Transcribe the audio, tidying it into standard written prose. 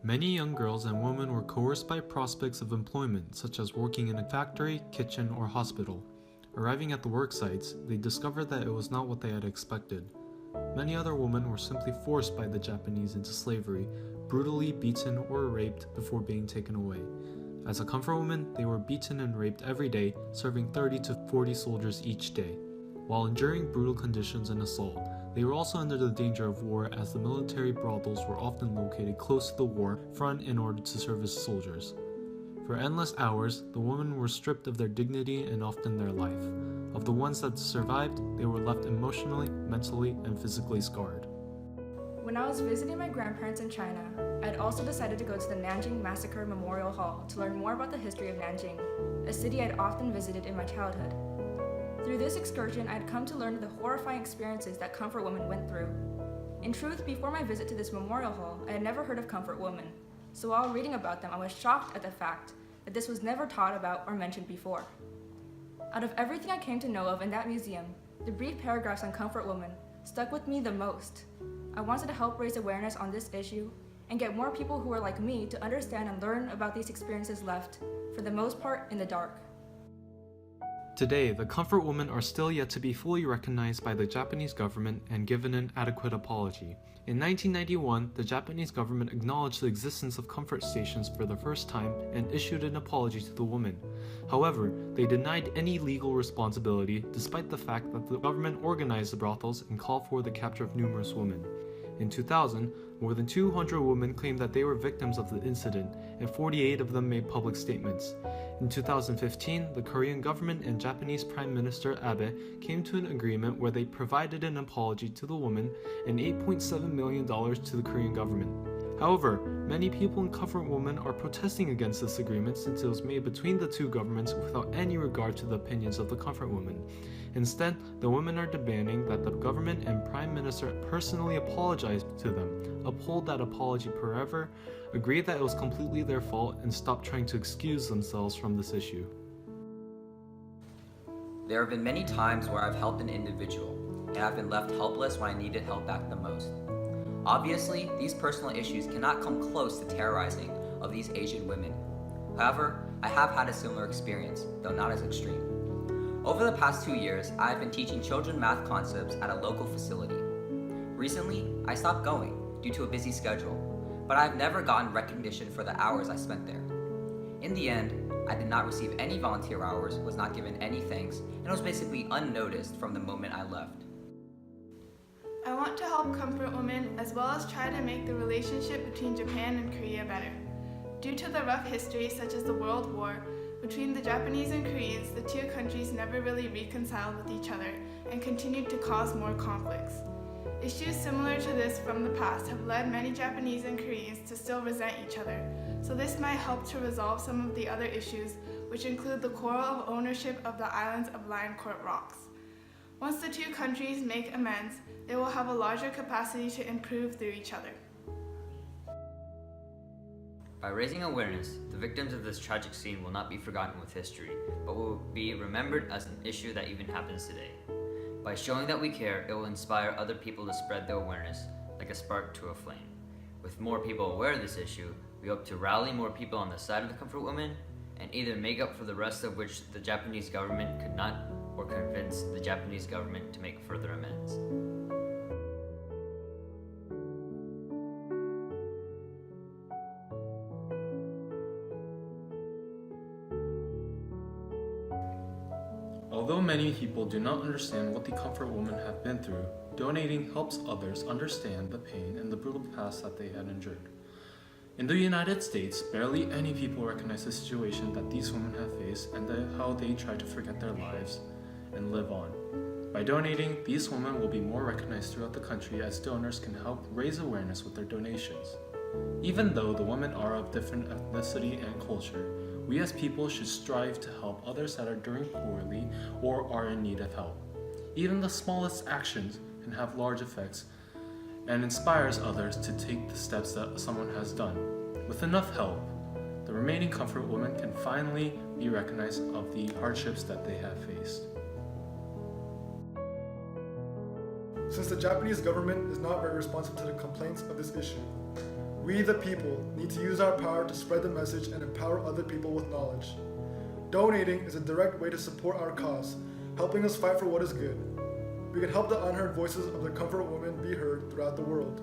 Many young girls and women were coerced by prospects of employment, such as working in a factory, kitchen, or hospital. Arriving at the work sites, they discovered that it was not what they had expected. Many other women were simply forced by the Japanese into slavery, brutally beaten or raped before being taken away. As a comfort woman, they were beaten and raped every day, serving 30 to 40 soldiers each day. While enduring brutal conditions and assault, they were also under the danger of war, as the military brothels were often located close to the war front in order to serve as soldiers. For endless hours, the women were stripped of their dignity and often their life. Of the ones that survived, they were left emotionally, mentally, and physically scarred. When I was visiting my grandparents in China, I had also decided to go to the Nanjing Massacre Memorial Hall to learn more about the history of Nanjing, a city I had often visited in my childhood. Through this excursion, I had come to learn the horrifying experiences that comfort women went through. In truth, before my visit to this memorial hall, I had never heard of comfort women, so while reading about them, I was shocked at the fact that this was never taught about or mentioned before. Out of everything I came to know of in that museum, the brief paragraphs on comfort women stuck with me the most. I wanted to help raise awareness on this issue and get more people who are like me to understand and learn about these experiences left, for the most part, in the dark. Today, the comfort women are still yet to be fully recognized by the Japanese government and given an adequate apology. In 1991, the Japanese government acknowledged the existence of comfort stations for the first time and issued an apology to the women. However, they denied any legal responsibility despite the fact that the government organized the brothels and called for the capture of numerous women. In 2000, more than 200 women claimed that they were victims of the incident, and 48 of them made public statements. In 2015, the Korean government and Japanese Prime Minister Abe came to an agreement where they provided an apology to the women and $8.7 million to the Korean government. However, many people in comfort women are protesting against this agreement since it was made between the two governments without any regard to the opinions of the comfort women. Instead, the women are demanding that the government and Prime Minister personally apologize to them, uphold that apology forever, agree that it was completely their fault, and stop trying to excuse themselves from this issue. There have been many times where I've helped an individual, and I've been left helpless when I needed help back the most. Obviously, these personal issues cannot come close to terrorizing of these Asian women. However, I have had a similar experience, though not as extreme. Over the past 2 years, I have been teaching children math concepts at a local facility. Recently, I stopped going due to a busy schedule, but I have never gotten recognition for the hours I spent there. In the end, I did not receive any volunteer hours, was not given any thanks, and was basically unnoticed from the moment I left. I want to help comfort women as well as try to make the relationship between Japan and Korea better. Due to the rough history such as the World War, between the Japanese and Koreans, the two countries never really reconciled with each other and continued to cause more conflicts. Issues similar to this from the past have led many Japanese and Koreans to still resent each other, so this might help to resolve some of the other issues, which include the quarrel of ownership of the islands of Lioncourt Rocks. Once the two countries make amends, they will have a larger capacity to improve through each other. By raising awareness, the victims of this tragic scene will not be forgotten with history, but will be remembered as an issue that even happens today. By showing that we care, it will inspire other people to spread the awareness, like a spark to a flame. With more people aware of this issue, we hope to rally more people on the side of the comfort women, and either make up for the rest of which the Japanese government could not, or convince the Japanese government to make further amends. Although many people do not understand what the comfort women have been through, donating helps others understand the pain and the brutal past that they had endured. In the United States, barely any people recognize the situation that these women have faced and how they try to forget their lives and live on. By donating, these women will be more recognized throughout the country, as donors can help raise awareness with their donations. Even though the women are of different ethnicity and culture, we as people should strive to help others that are doing poorly or are in need of help. Even the smallest actions can have large effects and inspires others to take the steps that someone has done. With enough help, the remaining comfort women can finally be recognized of the hardships that they have faced. Since the Japanese government is not very responsive to the complaints of this issue, We, the people, need to use our power to spread the message and empower other people with knowledge. Donating is a direct way to support our cause, helping us fight for what is good. We can help the unheard voices of the comfort women be heard throughout the world.